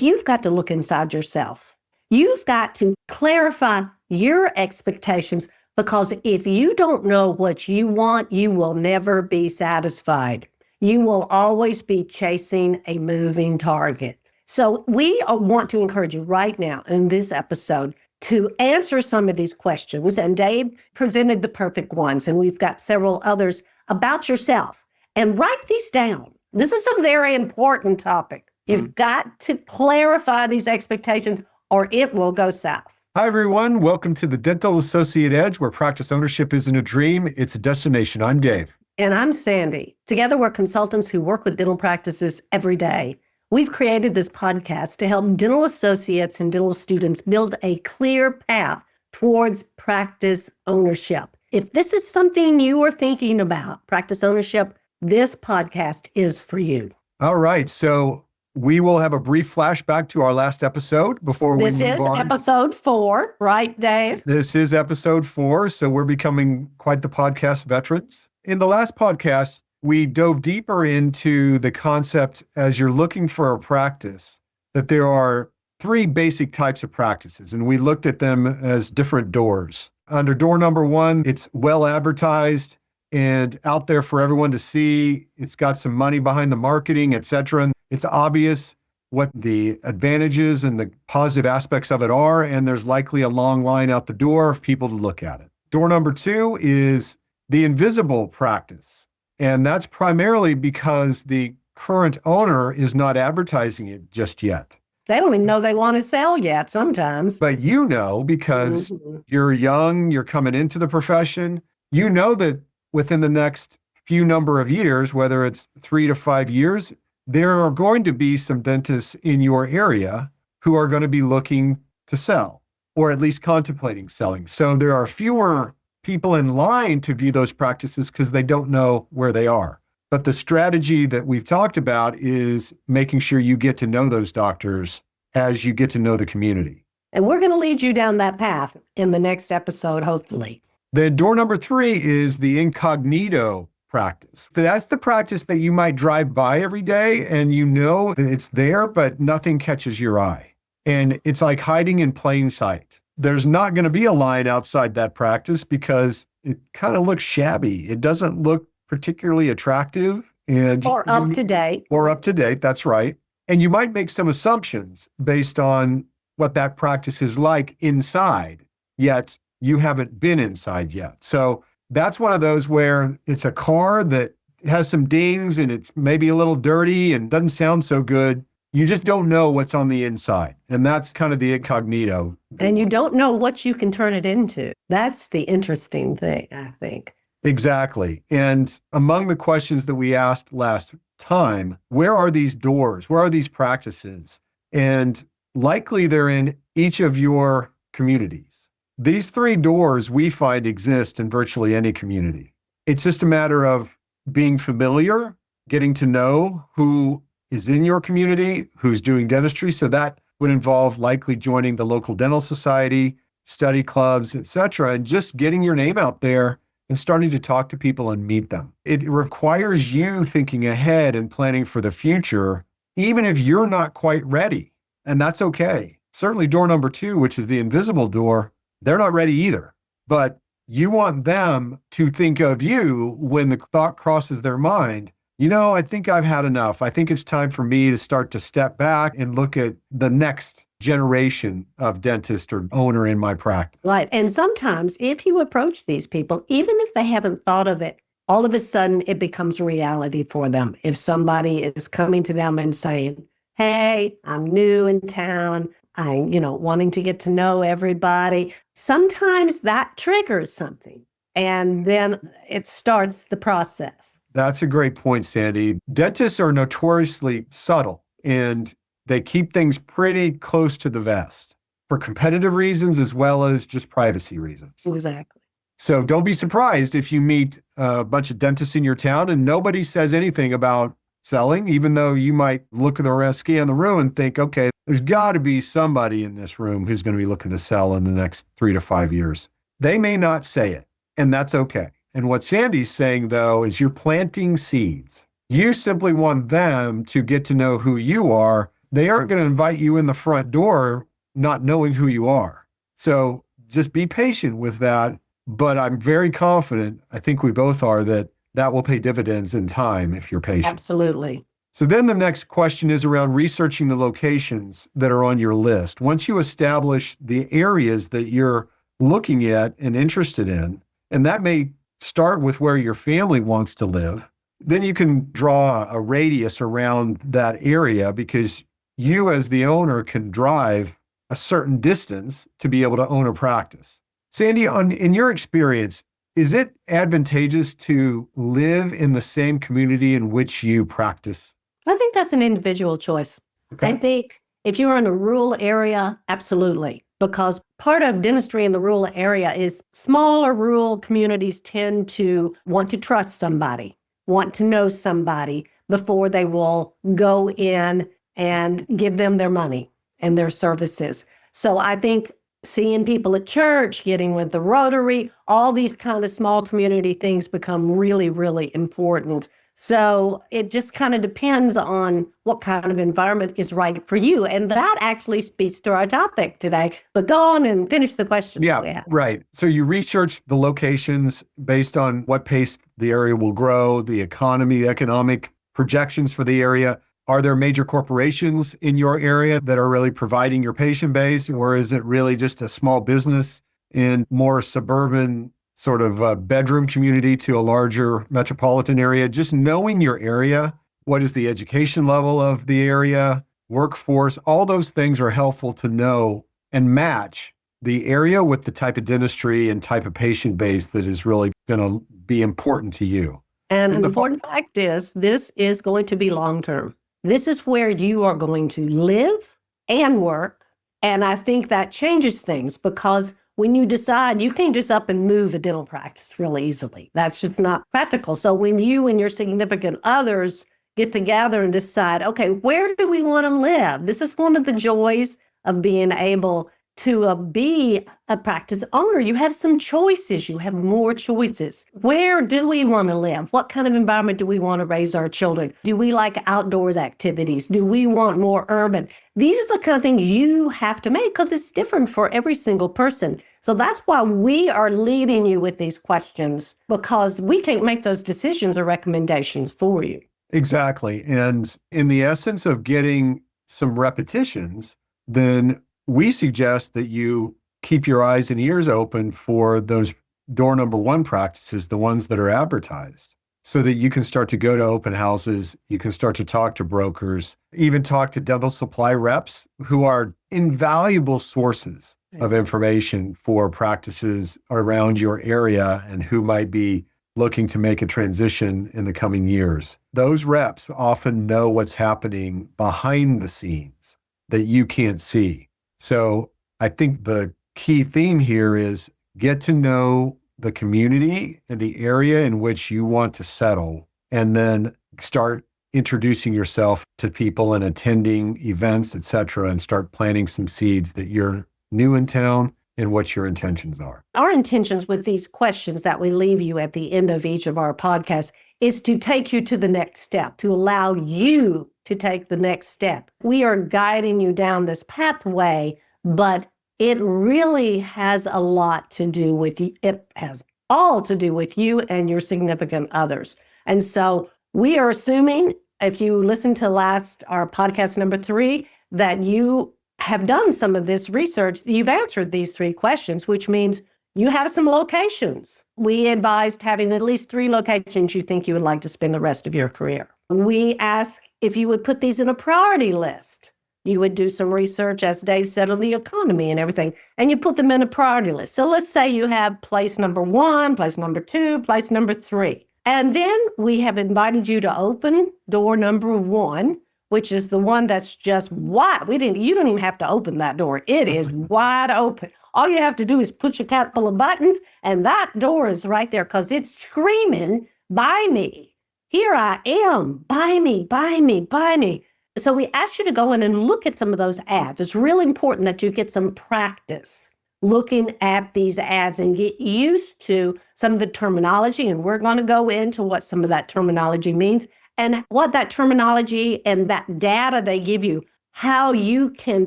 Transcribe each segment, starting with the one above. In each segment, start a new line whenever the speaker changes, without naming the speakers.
You've got to look inside yourself. You've got to clarify your expectations, because if you don't know what you want, you will never be satisfied. You will always be chasing a moving target. So we want to encourage you right now in this episode to answer some of these questions. And Dave presented the perfect ones, and we've got several others about yourself. And write these down. This is a very important topic. You've got to clarify these expectations or it will go south.
Hi, everyone. Welcome to the Dental Associate Edge, where practice ownership isn't a dream, it's a destination. I'm Dave.
And I'm Sandy. Together, we're consultants who work with dental practices every day. We've created this podcast to help dental associates and dental students build a clear path towards practice ownership. If this is something you are thinking about, practice ownership, this podcast is for you.
All right. So we will have a brief flashback to our last episode before we move on.
This is episode 4, right, Dave?
This is episode 4. So we're becoming quite the podcast veterans. In the last podcast, we dove deeper into the concept as you're looking for a practice, that there are 3 basic types of practices, and we looked at them as different doors. Under door number 1, it's well-advertised and out there for everyone to see. It's got some money behind the marketing, et cetera. It's obvious what the advantages and the positive aspects of it are, and there's likely a long line out the door of people to look at it. Door number 2 is the invisible practice, and that's primarily because the current owner is not advertising it just yet.
They don't even know they want to sell yet sometimes.
But you know, because you're young, you're coming into the profession, you know that within the next few number of years, whether it's 3 to 5 years, there are going to be some dentists in your area who are going to be looking to sell, or at least contemplating selling. So there are fewer people in line to view those practices because they don't know where they are. But the strategy that we've talked about is making sure you get to know those doctors as you get to know the community.
And we're going to lead you down that path in the next episode, hopefully.
Then door number 3 is the incognito practice. That's the practice that you might drive by every day and you know that it's there, but nothing catches your eye. And it's like hiding in plain sight. There's not going to be a line outside that practice because it kind of looks shabby. It doesn't look particularly attractive.
Or up to date.
Or up to date, that's right. And you might make some assumptions based on what that practice is like inside, yet you haven't been inside yet. So that's one of those where it's a car that has some dings and it's maybe a little dirty and doesn't sound so good. You just don't know what's on the inside. And that's kind of the incognito.
And you don't know what you can turn it into. That's the interesting thing, I think.
Exactly. And among the questions that we asked last time, where are these doors? Where are these practices? And likely they're in each of your communities. These 3 doors we find exist in virtually any community. It's just a matter of being familiar, getting to know who is in your community, who's doing dentistry. So that would involve likely joining the local dental society, study clubs, et cetera, and just getting your name out there and starting to talk to people and meet them. It requires you thinking ahead and planning for the future, even if you're not quite ready. And that's okay. Certainly door number 2, which is the invisible door, they're not ready either. But you want them to think of you when the thought crosses their mind. You know, I think I've had enough. I think it's time for me to start to step back and look at the next generation of dentist or owner in my practice.
Right. And sometimes if you approach these people, even if they haven't thought of it, all of a sudden it becomes a reality for them. If somebody is coming to them and saying, hey, I'm new in town, I'm, wanting to get to know everybody, sometimes that triggers something. And then it starts the process.
That's a great point, Sandy. Dentists are notoriously subtle and they keep things pretty close to the vest for competitive reasons as well as just privacy reasons.
Exactly.
So don't be surprised if you meet a bunch of dentists in your town and nobody says anything about selling, even though you might look at the scan the room and think, okay, there's got to be somebody in this room who's going to be looking to sell in the next 3 to 5 years. They may not say it, and that's okay. And what Sandy's saying, though, is you're planting seeds. You simply want them to get to know who you are they aren't going to invite you in the front door not knowing who you are. So just be patient with that. But I'm very confident, I think we both are, that that will pay dividends in time if you're patient.
Absolutely.
So then the next question is around researching the locations that are on your list. Once you establish the areas that you're looking at and interested in, and that may start with where your family wants to live, then you can draw a radius around that area because you as the owner can drive a certain distance to be able to own a practice. Sandy, in your experience, is it advantageous to live in the same community in which you practice?
I think that's an individual choice.
Okay.
I think if you're in a rural area, absolutely. Because part of dentistry in the rural area is smaller rural communities tend to want to trust somebody, want to know somebody before they will go in and give them their money and their services. So I think seeing people at church, getting with the Rotary, all these kind of small community things become really, really important. So it just kind of depends on what kind of environment is right for you. And that actually speaks to our topic today. But go on and finish the question.
Yeah, right. So you research the locations based on what pace the area will grow, the economy, the economic projections for the area. Are there major corporations in your area that are really providing your patient base, or is it really just a small business in more suburban sort of bedroom community to a larger metropolitan area? Just knowing your area, what is the education level of the area, workforce, all those things are helpful to know and match the area with the type of dentistry and type of patient base that is really going to be important to you.
And an important fact is this is going to be long-term. This is where you are going to live and work. And I think that changes things because when you decide, you can't just up and move a dental practice really easily. That's just not practical. So when you and your significant others get together and decide, okay, where do we want to live? This is one of the joys of being able to be a practice owner. You have some choices. You have more choices. Where do we want to live? What kind of environment do we want to raise our children? Do we like outdoors activities? Do we want more urban? These are the kind of things you have to make because it's different for every single person. So that's why we are leading you with these questions because we can't make those decisions or recommendations for you.
Exactly. And in the essence of getting some repetitions, then we suggest that you keep your eyes and ears open for those door number one practices, the ones that are advertised, so that you can start to go to open houses, you can start to talk to brokers, even talk to dental supply reps who are invaluable sources of information for practices around your area and who might be looking to make a transition in the coming years. Those reps often know what's happening behind the scenes that you can't see. So I think the key theme here is get to know the community and the area in which you want to settle, and then start introducing yourself to people and attending events, et cetera, and start planting some seeds that you're new in town and what your intentions are.
Our intentions with these questions that we leave you at the end of each of our podcasts is to take you to the next step, to allow you to take the next step. We are guiding you down this pathway, but it really has a lot to do with you. It has all to do with you and your significant others. And so we are assuming, if you listen to our podcast number 3, that you have done some of this research. You've answered these 3 questions, which means you have some locations. We advised having at least 3 locations you think you would like to spend the rest of your career. We ask if you would put these in a priority list. You would do some research, as Dave said, on the economy and everything, and you put them in a priority list. So let's say you have place number 1, place number 2, place number 3. And then we have invited you to open door number 1, which is the one that's just wide. You don't even have to open that door. It is wide open. All you have to do is push a couple of buttons, and that door is right there because it's screaming, buy me. Here I am. Buy me, buy me, buy me. So we ask you to go in and look at some of those ads. It's really important that you get some practice looking at these ads and get used to some of the terminology. And we're going to go into what some of that terminology means and what that terminology and that data they give you, how you can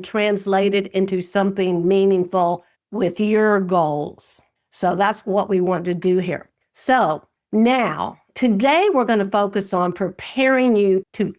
translate it into something meaningful with your goals. So that's what we want to do here. So now, today we're going to focus on preparing you to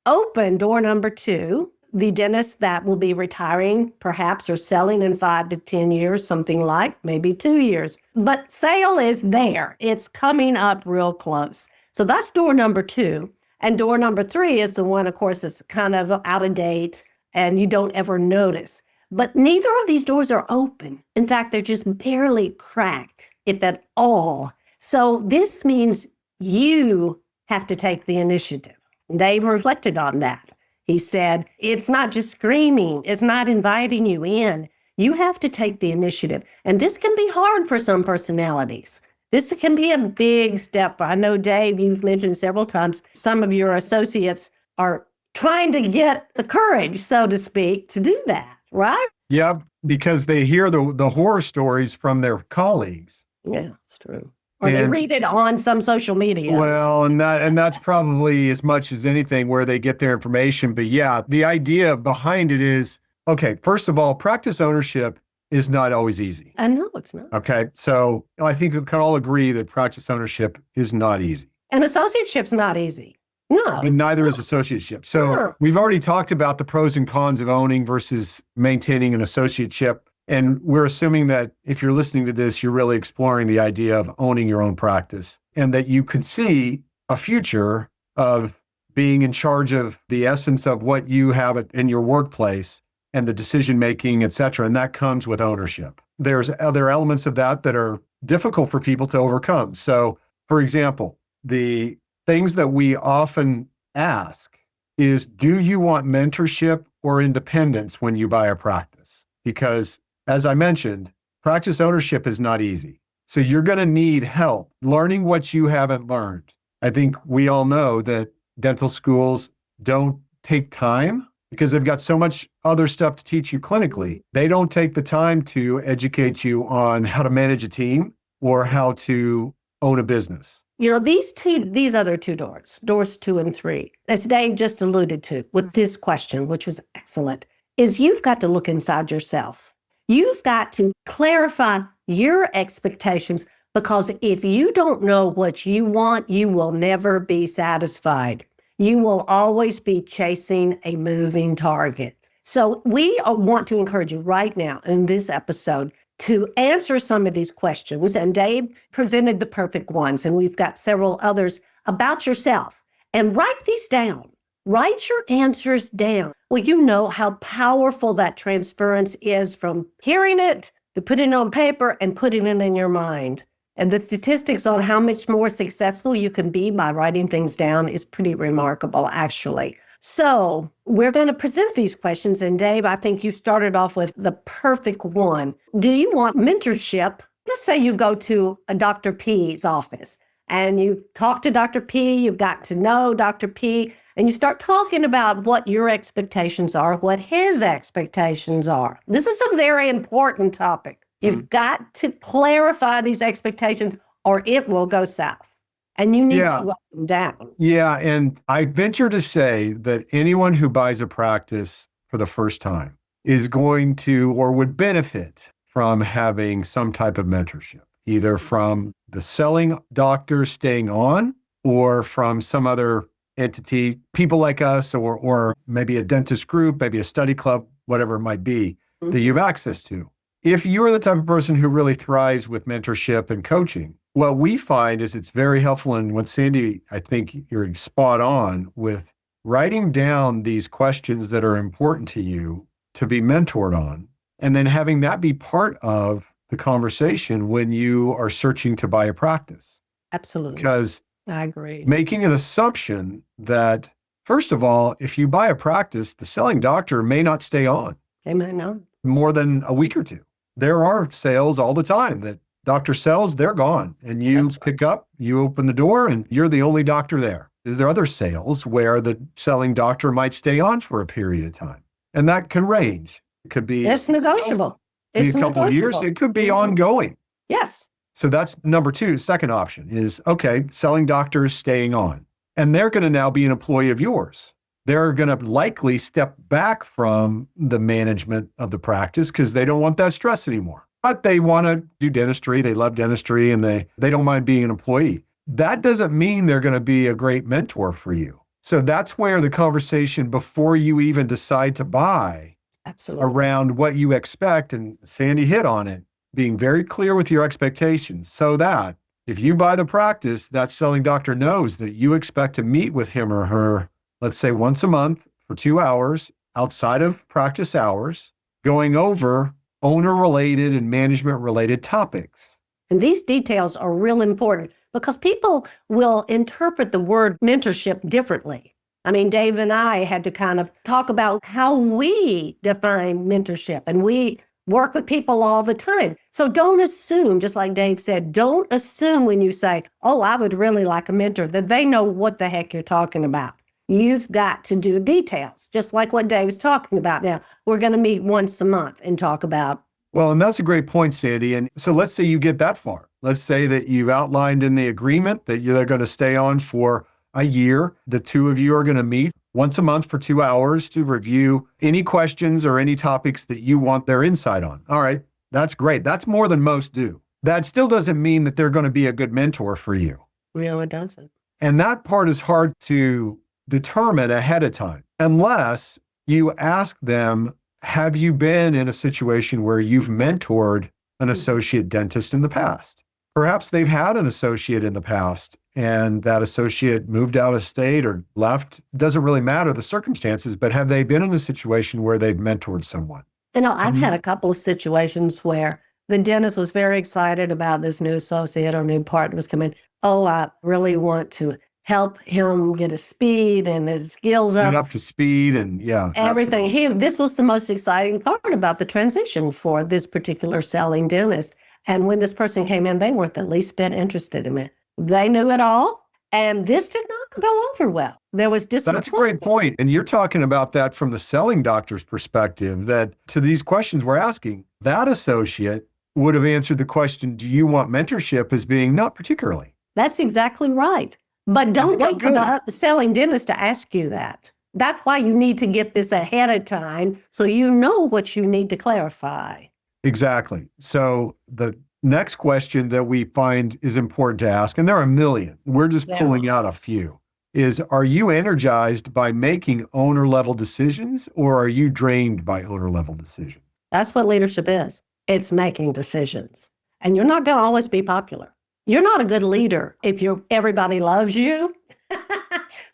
open door number 2, the dentist that will be retiring perhaps or selling in 5 to 10 years, something like maybe 2 years. But sale is there. It's coming up real close. So that's door number 2. And door number 3 is the one, of course, that's kind of out of date and you don't ever notice. But neither of these doors are open. In fact, they're just barely cracked, if at all. So this means you have to take the initiative. Dave reflected on that. He said, it's not just screaming. It's not inviting you in. You have to take the initiative. And this can be hard for some personalities. This can be a big step. I know, Dave, you've mentioned several times, some of your associates are trying to get the courage, so to speak, to do that, right?
Yeah, because they hear the horror stories from their colleagues.
Yeah, it's true. Or they read it on some social media.
Well, and that's probably as much as anything where they get their information. But yeah, the idea behind it is, okay, first of all, practice ownership is not always easy.
I know it's not.
Okay, so I think we can all agree that practice ownership is not easy.
And associateship's not easy. No.
But neither is associateship. So we've already talked about the pros and cons of owning versus maintaining an associateship. And we're assuming that if you're listening to this, you're really exploring the idea of owning your own practice and that you could see a future of being in charge of the essence of what you have in your workplace and the decision-making, et cetera. And that comes with ownership. There's other elements of that that are difficult for people to overcome. So, for example, the things that we often ask is, do you want mentorship or independence when you buy a practice? Because as I mentioned, practice ownership is not easy. So you're going to need help learning what you haven't learned. I think we all know that dental schools don't take time because they've got so much other stuff to teach you clinically. They don't take the time to educate you on how to manage a team or how to own a business.
You know, these other 2 doors, doors 2 and 3, as Dave just alluded to with this question, which was excellent, is you've got to look inside yourself. You've got to clarify your expectations, because if you don't know what you want, you will never be satisfied. You will always be chasing a moving target. So we want to encourage you right now in this episode to answer some of these questions. And Dave presented the perfect ones, and we've got several others about yourself. And write these down. Write your answers down. Well, you know how powerful that transference is from hearing it to putting it on paper and putting it in your mind. And the statistics on how much more successful you can be by writing things down is pretty remarkable, actually. So we're going to present these questions. And Dave, I think you started off with the perfect one. Do you want mentorship? Let's say you go to a Dr. P's office and you talk to Dr. P, you've got to know Dr. P, and you start talking about what your expectations are, what his expectations are. This is a very important topic. You've got to clarify these expectations or it will go south. And you need to write them down.
Yeah, and I venture to say that anyone who buys a practice for the first time is going to or would benefit from having some type of mentorship, either from the selling doctor staying on or from some other entity, people like us, or maybe a dentist group, maybe a study club, whatever it might be, that you have access to. If you're the type of person who really thrives with mentorship and coaching, what we find is it's very helpful. And what Sandy, I think you're spot on with writing down these questions that are important to you to be mentored on, and then having that be part of the conversation when you are searching to buy a practice.
Absolutely.
Because
I agree.
Making an assumption that, first of all, if you buy a practice, the selling doctor may not stay on.
They may not.
More than a week or two. There are sales all the time that doctor sells, they're gone. And you pick up, you open the door, and you're the only doctor there. There are other sales where the selling doctor might stay on for a period of time. And that can range. It could be...
It's negotiable. It's
a couple of years. It could be ongoing.
Yes.
So that's number 2. Second option is, okay, selling doctors staying on. And they're going to now be an employee of yours. they're going to likely step back from the management of the practice because they don't want that stress anymore. But they want to do dentistry. They love dentistry and they don't mind being an employee. That doesn't mean they're going to be a great mentor for you. So that's where the conversation before you even decide to buy
Absolutely.
around what you expect, and Sandy hit on it, being very clear with your expectations so that if you buy the practice, that selling doctor knows that you expect to meet with him or her, let's say once a month for 2 hours outside of practice hours, going over owner-related and management-related topics.
And these details are real important because people will interpret the word mentorship differently. I mean, Dave and I had to kind of talk about how we define mentorship, and we work with people all the time. So don't assume, just like Dave said, don't assume when you say, oh, I would really like a mentor, that they know what the heck you're talking about. You've got to do details, just like what Dave's talking about now. We're going to meet once a month and talk about.
Well, and that's a great point, Sandy. And so let's say you get that far. Let's say that you've outlined in the agreement that they're going to stay on for a year. The two of you are going to meet once a month for 2 hours to review any questions or any topics that you want their insight on. All right, that's great. That's more than most do. That still doesn't mean that they're going to be a good mentor for you.
No, it doesn't.
And that part is hard to determine ahead of time, unless you ask them, have you been in a situation where you've mentored an associate dentist in the past? Perhaps they've had an associate in the past and that associate moved out of state or left. Doesn't really matter the circumstances, but have they been in a situation where they've mentored someone?
You know, I've had a couple of situations where the dentist was very excited about this new associate or new partner was coming. Oh, I really want to help him get his speed and his skills
Get
up.
up to speed and
Everything.
absolutely.
This was the most exciting part about the transition for this particular selling dentist. And when this person came in, they weren't the least bit interested in it. They knew it all. And this did not go over well. There was disappointment.
That's a great point. And you're talking about that from the selling doctor's perspective, that to these questions we're asking, that associate would have answered the question, do you want mentorship, as being not particularly.
That's exactly right. But don't wait for the selling dentist to ask you that. That's why you need to get this ahead of time so you know what you need to clarify.
Exactly. So the next question that we find is important to ask, and there are a million, we're just pulling out a few, is, are you energized by making owner-level decisions, or are you drained by owner-level decisions?
That's what leadership is. It's making decisions. And you're not going to always be popular. You're not a good leader if everybody loves you.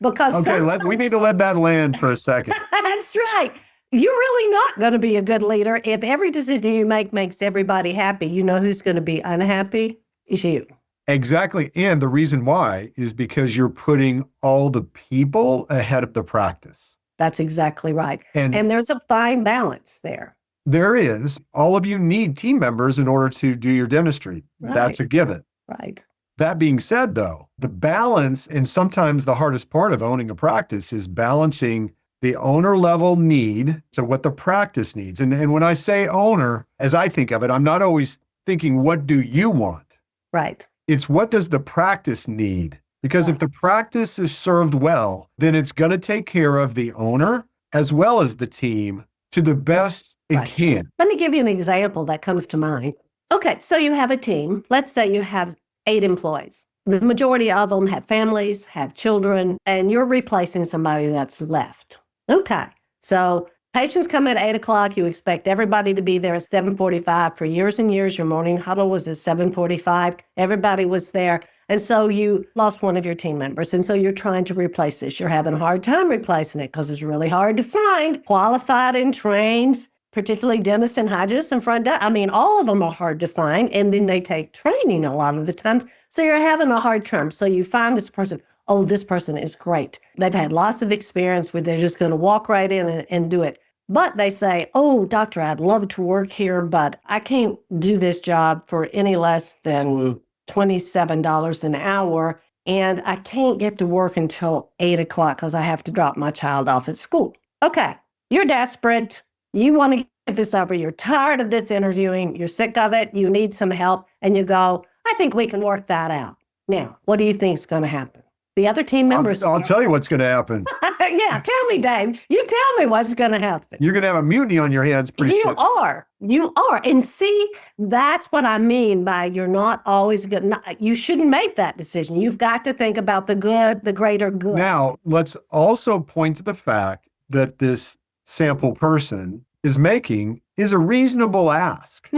Because
we need to let that land for a second.
That's right. You're really not going to be a good leader if every decision you make makes everybody happy. You know who's going to be unhappy? It's you.
Exactly. And the reason why is because you're putting all the people ahead of the practice.
That's exactly right.
And
there's a fine balance there.
There is. All of you need team members in order to do your dentistry.
Right.
That's a given.
Right.
That being said, though, the balance, and sometimes the hardest part of owning a practice, is balancing the owner level need, so what the practice needs. And when I say owner, as I think of it, I'm not always thinking, what do you want?
Right.
It's what does the practice need? Because if the practice is served well, then it's going to take care of the owner as well as the team to the best it can.
Let me give you an example that comes to mind. Okay, so you have a team. Let's say you have 8 employees. The majority of them have families, have children, and you're replacing somebody that's left. Okay, so patients come at 8 o'clock. You expect everybody to be there at 7:45. For years and years, your morning huddle was at 7:45. Everybody was there. And so you lost one of your team members. And so you're trying to replace this. You're having a hard time replacing it because it's really hard to find qualified and trained, particularly dentists and hygienists and front desk. I mean, all of them are hard to find. And then they take training a lot of the times. So you're having a hard time. So you find this person. Oh, this person is great. They've had lots of experience where they're just going to walk right in and do it. But they say, oh, doctor, I'd love to work here, but I can't do this job for any less than $27 an hour. And I can't get to work until 8 o'clock because I have to drop my child off at school. Okay, you're desperate. You want to get this over. You're tired of this interviewing. You're sick of it. You need some help. And you go, I think we can work that out. Now, what do you think is going to happen? The other team members.
I'll tell you what's going to happen.
Yeah, tell me, Dave. You tell me what's going to happen.
You're going to have a mutiny on your hands pretty soon.
You are. And see, that's what I mean by you're not always good. You shouldn't make that decision. You've got to think about the good, the greater good.
Now, let's also point to the fact that this sample person is making is a reasonable ask.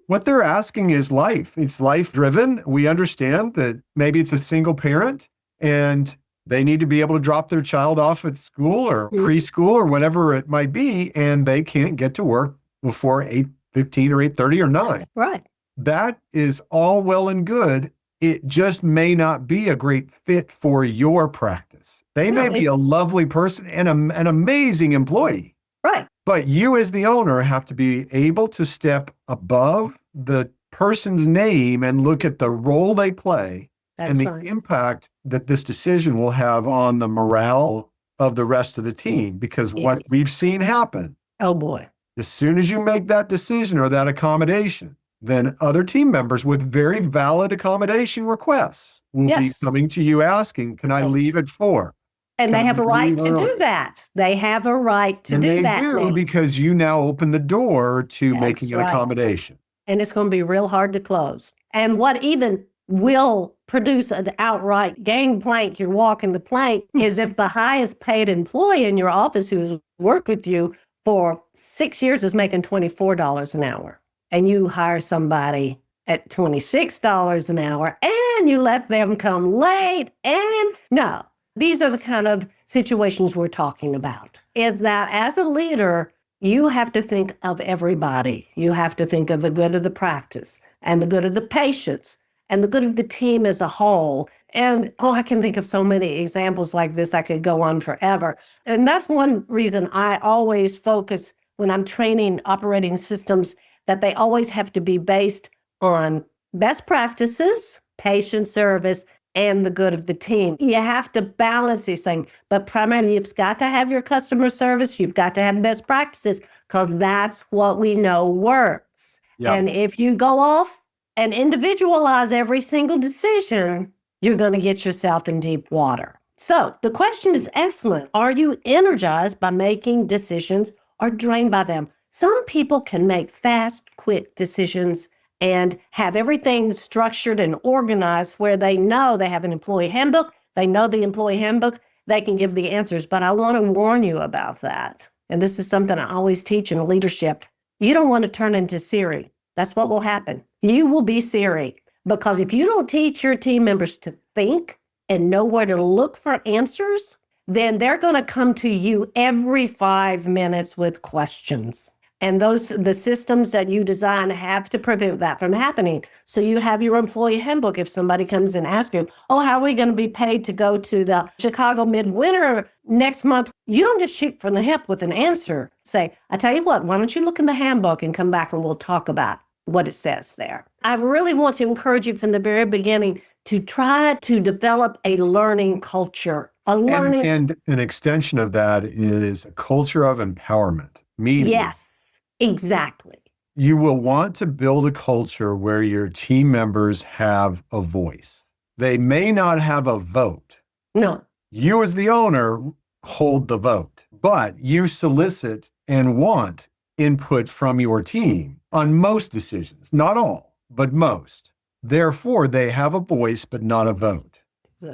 What they're asking is life. It's life driven. We understand that maybe it's a single parent and they need to be able to drop their child off at school or preschool or whatever it might be, and they can't get to work before 8:15 or 8:30 or 9.
Right.
That is all well and good. It just may not be a great fit for your practice. They may be a lovely person and an amazing employee.
Right.
But you as the owner have to be able to step above the person's name and look at the role they play and the impact that this decision will have on the morale of the rest of the team. Because what we've seen happen,
oh boy,
as soon as you make that decision or that accommodation, then other team members with very valid accommodation requests will be coming to you asking, can I leave at 4?
And they have a right to do that. They have a right to do that.
And they do because you now open the door to making an accommodation.
And it's going to be real hard to close. And what even will produce an outright gangplank, you're walking the plank, is if the highest paid employee in your office who's worked with you for 6 years is making $24 an hour. And you hire somebody at $26 an hour and you let them come late. And no, these are the kind of situations we're talking about, is that as a leader, you have to think of everybody. You have to think of the good of the practice and the good of the patients and the good of the team as a whole. And I can think of so many examples like this. I could go on forever. And that's one reason I always focus when I'm training operating systems, that they always have to be based on best practices, patient service, and the good of the team. You have to balance these things, but primarily you've got to have your customer service. You've got to have best practices because that's what we know works. Yep. And if you go off and individualize every single decision, you're going to get yourself in deep water. So the question is excellent. Are you energized by making decisions or drained by them? Some people can make fast, quick decisions and have everything structured and organized where they know they have an employee handbook. They know the employee handbook. They can give the answers. But I want to warn you about that. And this is something I always teach in leadership. You don't want to turn into Siri. That's what will happen. You will be Siri. Because if you don't teach your team members to think and know where to look for answers, then they're going to come to you every 5 minutes with questions. And the systems that you design have to prevent that from happening. So you have your employee handbook. If somebody comes and asks you, how are we going to be paid to go to the Chicago Midwinter next month? You don't just shoot from the hip with an answer. Say, I tell you what, why don't you look in the handbook and come back and we'll talk about what it says there. I really want to encourage you from the very beginning to try to develop a learning culture.
And an extension of that is a culture of empowerment. Meaning,
yes. Exactly.
You will want to build a culture where your team members have a voice. They may not have a vote.
No.
You as the owner hold the vote, but you solicit and want input from your team on most decisions, not all, but most. Therefore, they have a voice, but not a vote.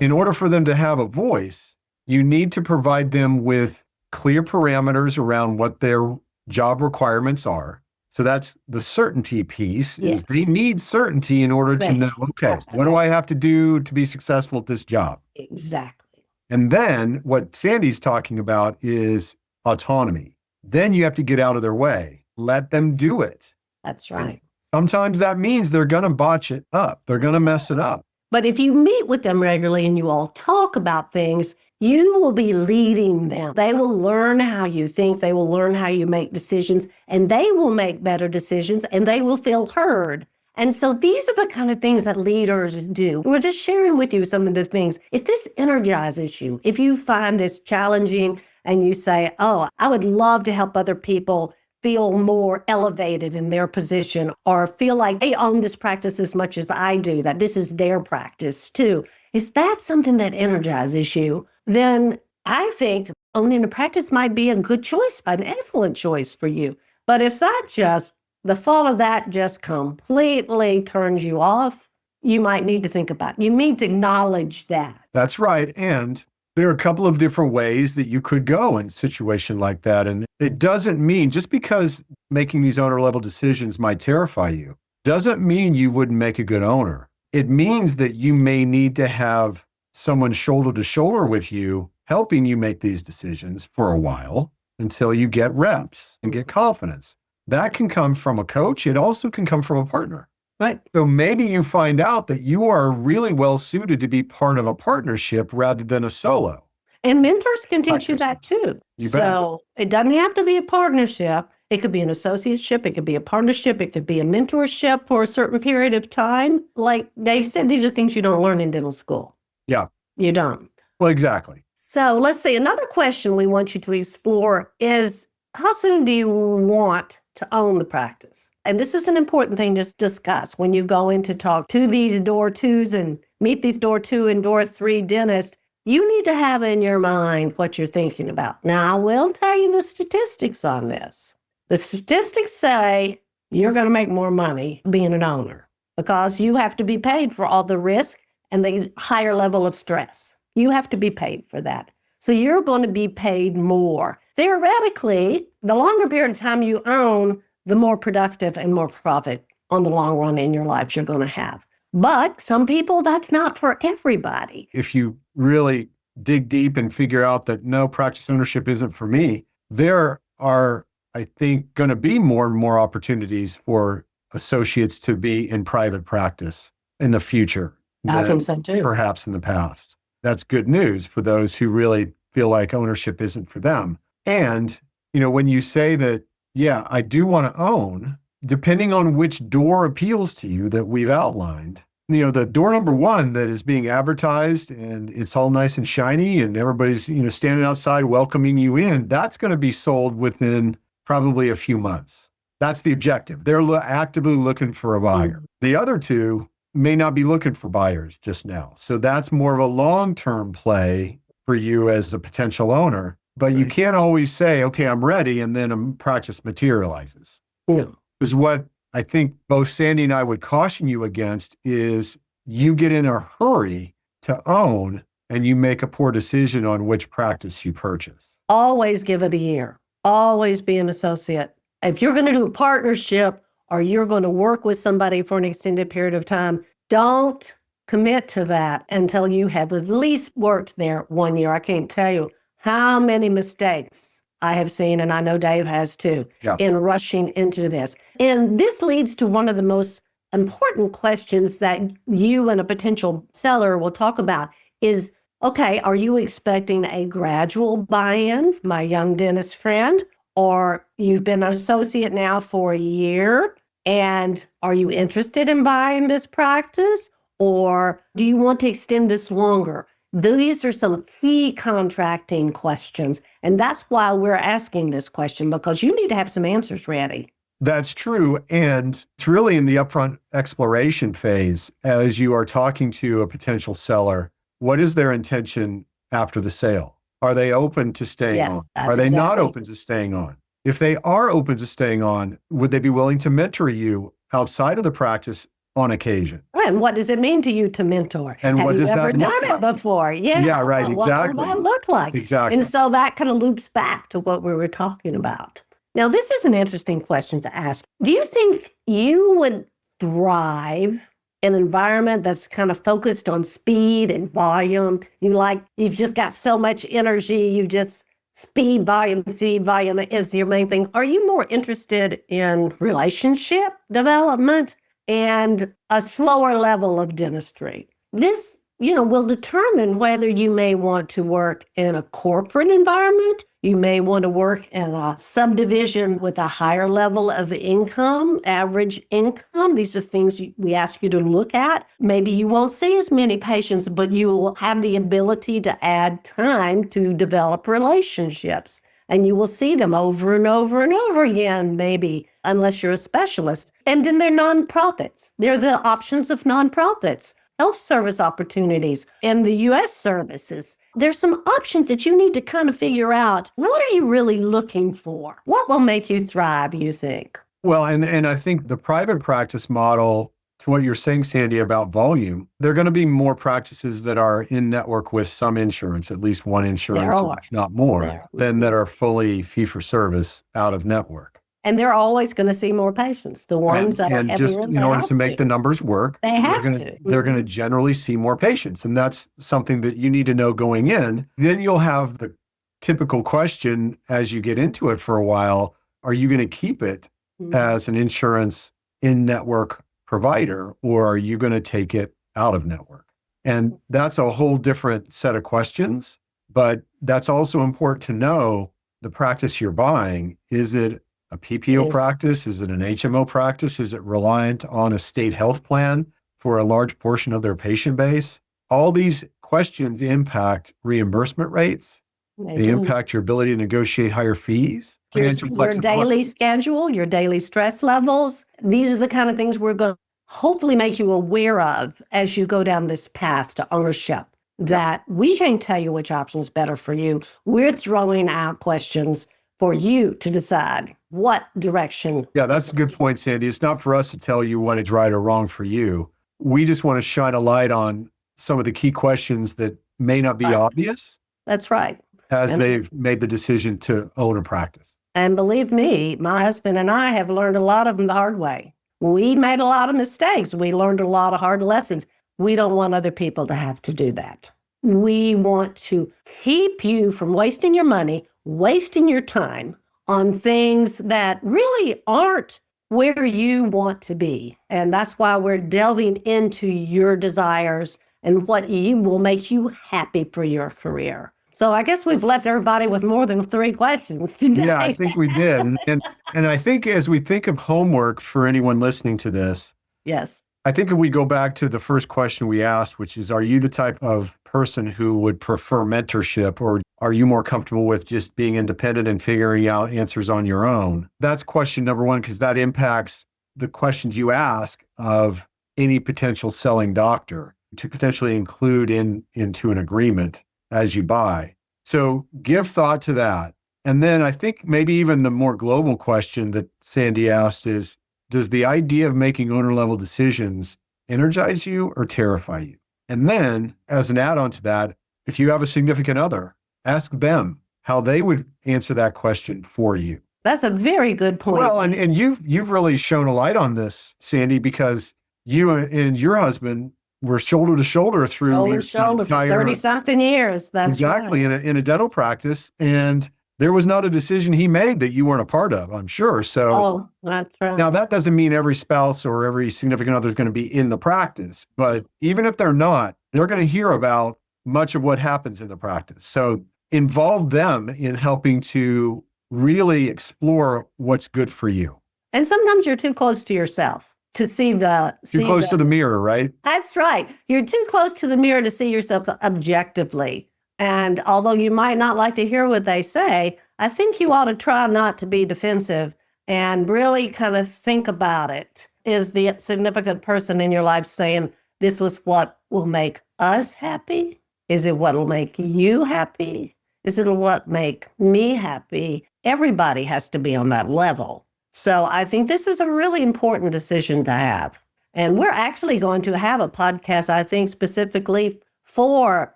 In order for them to have a voice, you need to provide them with clear parameters around what their job requirements are. So that's the certainty piece. Is they need certainty in order to know, okay, what do I have to do to be successful at this job?
Exactly.
And then what Sandy's talking about is autonomy. Then you have to get out of their way. Let them do it.
That's right.
And sometimes that means they're going to botch it up. They're going to mess it up.
But if you meet with them regularly and you all talk about things, you will be leading them. They will learn how you think. They will learn how you make decisions, and they will make better decisions, and they will feel heard. And so these are the kind of things that leaders do. We're just sharing with you some of the things. If this energizes you, if you find this challenging and you say, I would love to help other people feel more elevated in their position or feel like they own this practice as much as I do, that this is their practice too. is that something that energizes you, then I think owning a practice might be a good choice, an excellent choice for you. But if the thought of that just completely turns you off, you might need to think about it. You need to acknowledge that.
That's right. And there are a couple of different ways that you could go in a situation like that. And it doesn't mean just because making these owner level decisions might terrify you, doesn't mean you wouldn't make a good owner. It means that you may need to have someone shoulder to shoulder with you, helping you make these decisions for a while until you get reps and get confidence. That can come from a coach. It also can come from a partner.
Right.
So maybe you find out that you are really well suited to be part of a partnership rather than a solo.
And mentors can teach you that too. So it doesn't have to be a partnership. It could be an associateship. It could be a partnership. It could be a mentorship for a certain period of time. Like Dave said, these are things you don't learn in dental school.
Yeah.
You don't.
Well, exactly.
So let's see. Another question we want you to explore is, how soon do you want to own the practice? And this is an important thing to discuss when you go in to talk to these door twos and meet these door two and door three dentists. You need to have in your mind what you're thinking about. Now, I will tell you the statistics on this. The statistics say you're going to make more money being an owner because you have to be paid for all the risk and the higher level of stress. You have to be paid for that. So you're going to be paid more. Theoretically, the longer period of time you own, the more productive and more profit on the long run in your life you're going to have. But some people, that's not for everybody.
If you really dig deep and figure out that no, practice ownership isn't for me, there are, I think, going to be more and more opportunities for associates to be in private practice in the future.
I think so too.
Perhaps in the past. That's good news for those who really feel like ownership isn't for them. And, when you say that, yeah, I do want to own, depending on which door appeals to you that we've outlined, the door number one that is being advertised and it's all nice and shiny and everybody's, standing outside welcoming you in, that's going to be sold within probably a few months. That's the objective. They're actively looking for a buyer. The other two may not be looking for buyers just now. So that's more of a long-term play for you as a potential owner. But you can't always say, okay, I'm ready, and then a practice materializes.
No.
Because what I think both Sandy and I would caution you against is you get in a hurry to own and you make a poor decision on which practice you purchase.
Always give it a year. Always be an associate. If you're going to do a partnership or you're going to work with somebody for an extended period of time, don't commit to that until you have at least worked there 1 year. I can't tell you how many mistakes I have seen, and I know Dave has too, in rushing into this. And this leads to one of the most important questions that you and a potential seller will talk about is, okay, are you expecting a gradual buy-in, my young dentist friend, or you've been an associate now for a year, and are you interested in buying this practice, or do you want to extend this longer? These are some key contracting questions, and that's why we're asking this question, because you need to have some answers ready.
That's true. And it's really in the upfront exploration phase as you are talking to a potential seller. What is their intention after the sale? Are they open to staying on? Are they not open to staying on? If they are open to staying on, would they be willing to mentor you outside of the practice on occasion?
And what does it mean to you to mentor?
And
Have
what does
you ever
that look
done
like?
it before? Yeah,
right,
What
exactly.
does that look like?
Exactly.
And so that kind of loops back to what we were talking about. Now, this is an interesting question to ask. Do you think you would thrive in an environment that's kind of focused on speed and volume? You've just got so much energy, you just speed, volume is your main thing. Are you more interested in relationship development and a slower level of dentistry? This, will determine whether you may want to work in a corporate environment. You may want to work in a subdivision with a higher level of income, average income. These are things we ask you to look at. Maybe you won't see as many patients, but you will have the ability to add time to develop relationships. And you will see them over and over and over again, maybe, unless you're a specialist. And then they're nonprofits. They're the options of nonprofits. health service opportunities in the U.S. services. There's some options that you need to kind of figure out. What are you really looking for? What will make you thrive, you think?
Well, and I think the private practice model, to what you're saying, Sandy, about volume, there are going to be more practices that are in network with some insurance, at least one insurance, if not more, than that are fully fee for service out of network.
And they're always going to see more patients. The ones that are
and just in order to make the numbers work, they're going to generally see more patients. And that's something that you need to know going in. Then you'll have the typical question as you get into it for a while, are you going to keep it as an insurance in-network provider, or are you going to take it out of network? And that's a whole different set of questions, but that's also important to know the practice you're buying. Is it a PPO practice? Is it an HMO practice? Is it reliant on a state health plan for a large portion of their patient base? All these questions impact reimbursement rates. They impact your ability to negotiate higher fees.
Your daily schedule, your daily stress levels. These are the kind of things we're going to hopefully make you aware of as you go down this path to ownership, that we can't tell you which option is better for you. We're throwing out questions for you to decide what direction.
Yeah, that's a good point, Sandy. It's not for us to tell you what is right or wrong for you. We just want to shine a light on some of the key questions that may not be obvious.
That's right.
As they've made the decision to own a practice.
And believe me, my husband and I have learned a lot of them the hard way. We made a lot of mistakes. We learned a lot of hard lessons. We don't want other people to have to do that. We want to keep you from wasting your money, wasting your time on things that really aren't where you want to be. And that's why we're delving into your desires and what will make you happy for your career. So I guess we've left everybody with more than 3 questions today.
Yeah, I think we did. And I think as we think of homework for anyone listening to this,
yes,
I think if we go back to the first question we asked, which is, are you the type of person who would prefer mentorship, or are you more comfortable with just being independent and figuring out answers on your own? That's question number 1, because that impacts the questions you ask of any potential selling doctor to potentially include into an agreement as you buy. So give thought to that. And then I think maybe even the more global question that Sandy asked is, does the idea of making owner level decisions energize you or terrify you? And then as an add-on to that, if you have a significant other, ask them how they would answer that question for you.
That's a very good point.
Well, and you've really shown a light on this, Sandy, because you and your husband were shoulder to shoulder through
for 30-something years. That's
exactly
right.
in a dental practice, and there was not a decision he made that you weren't a part of, I'm sure. So
that's right.
Now that doesn't mean every spouse or every significant other is going to be in the practice, but even if they're not, they're going to hear about much of what happens in the practice. So involve them in helping to really explore what's good for you.
And sometimes you're too close to yourself to see
You're close to the mirror, right?
That's right. You're too close to the mirror to see yourself objectively. And although you might not like to hear what they say, I think you ought to try not to be defensive and really kind of think about it. Is the significant person in your life saying, this was what will make us happy? Is it what will make you happy? Is it what make me happy? Everybody has to be on that level. So I think this is a really important decision to have. And we're actually going to have a podcast, I think, specifically for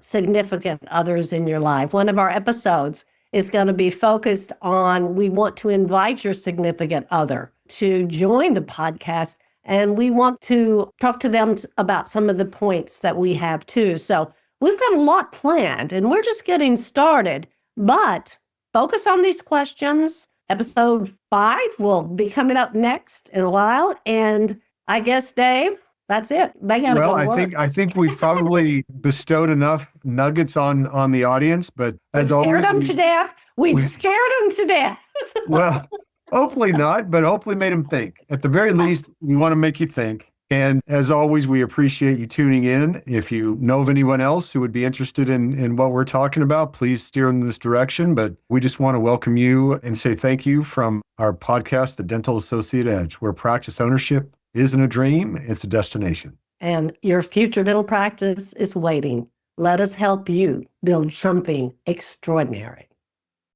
significant others in your life. One of our episodes is going to be focused on, we want to invite your significant other to join the podcast, and we want to talk to them about some of the points that we have too. So we've got a lot planned, and we're just getting started, but focus on these questions. Episode 5 will be coming up next in a while. And I guess, Dave, that's it.
Well, I think we've probably bestowed enough nuggets on the audience, but as always,
scared them to death. We scared them to death.
Well, hopefully not, but hopefully made them think. At the very least, we want to make you think. And as always, we appreciate you tuning in. If you know of anyone else who would be interested in what we're talking about, please steer in this direction. But we just want to welcome you and say thank you from our podcast, The Dental Associate Edge, where practice ownership isn't a dream, it's a destination.
and your future dental practice is waiting. Let us help you build something extraordinary.